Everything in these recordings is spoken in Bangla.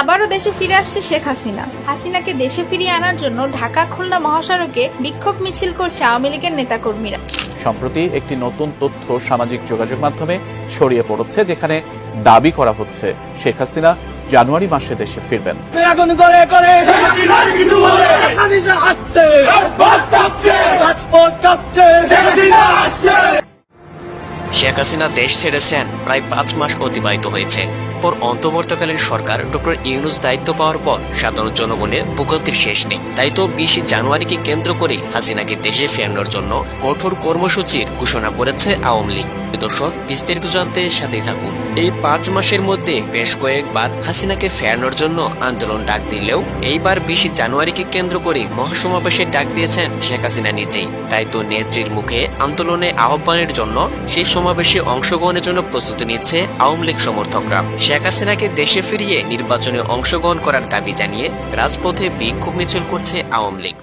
আবারও দেশে ফিরে আসছে শেখ হাসিনা। হাসিনাকে দেশে ফিরিয়ে আনার জন্য ঢাকা খুলনা মহাসড়কে বিক্ষোভ মিছিল করছে আওয়ামী লীগের নেতাকর্মীরা। সম্প্রতি একটি নতুন তথ্য সামাজিক যোগাযোগ মাধ্যমে ছড়িয়ে পড়ছে, যেখানে দাবি করা হচ্ছে শেখ হাসিনা জানুয়ারি মাসে দেশে ফিরবেন। শেখ হাসিনা দেশ ছেড়েছেন প্রায় 5 মাস অতিবাহিত হয়েছে। পর অন্তর্বর্তীকালীন সরকার ডক্টর ইউনূস দায়িত্ব পাওয়ার পর সাধারণ জনগণের ভোগান্তির শেষ নেই। তাই তো 20 জানুয়ারিকে কেন্দ্র করে হাসিনাকে দেশে ফেরানোর জন্য কঠোর কর্মসূচির ঘোষণা করেছে আওয়ামী লীগ। দর্শক, বিস্তারিত জানতে সাথেই থাকুন। এই 5 মাসের মধ্যে বেশ কয়েকবার হাসিনাকে ফেরানোর জন্য আন্দোলন ডাক দিলেও এইবার 20 জানুয়ারিকে কেন্দ্র করে মহাসমাবেশের ডাক দিয়েছেন শেখ হাসিনা নিজেই। তাই তো নেত্রীর মুখে আন্দোলনে আহ্বানের জন্য সেই সমাবেশে অংশগ্রহণের জন্য প্রস্তুতি নিচ্ছে আওয়ামী লীগ সমর্থকরা। শেখ হাসিনাকে দেশে ফিরিয়ে নির্বাচনে অংশগ্রহণ করার দাবি জানিয়ে রাজপথে বিক্ষোভ মিছিল করছে আওয়ামী লীগ।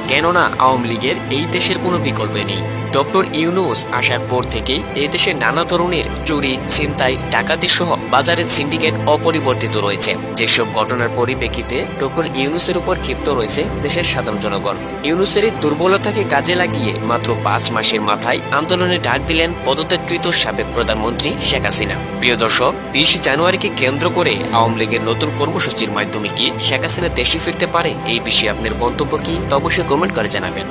কেননা আওয়ামী লীগের এই দেশের কোনো বিকল্প নেই। ডক্টর ইউনূস আসার পর থেকেই এই দেশে নানা ধরনের চুরি, ছিনতাই, ডাকাতি সহ বাজারের সিন্ডিকেট অপরিবর্তিত রয়েছে। যেসব ঘটনার পরিপ্রেক্ষিতে ডক্টর ইউনূসের উপর ক্ষিপ্ত রয়েছে দেশের সাধারণ জনগণ। ইউনূসের এই দুর্বলতাকে কাজে লাগিয়ে মাত্র 5 মাসের মাথায় আন্দোলনে ডাক দিলেন পদত্যাগকৃত সাবেক প্রধানমন্ত্রী শেখ হাসিনা। প্রিয় দর্শক, 20 জানুয়ারিকে কেন্দ্র করে আওয়ামী লীগের নতুন কর্মসূচির মাধ্যমে কি শেখ হাসিনা দেশে ফিরতে পারে? এই বিষয়ে আপনার মন্তব্য কি তা অবশ্যই কমেন্ট করে জানাবেন।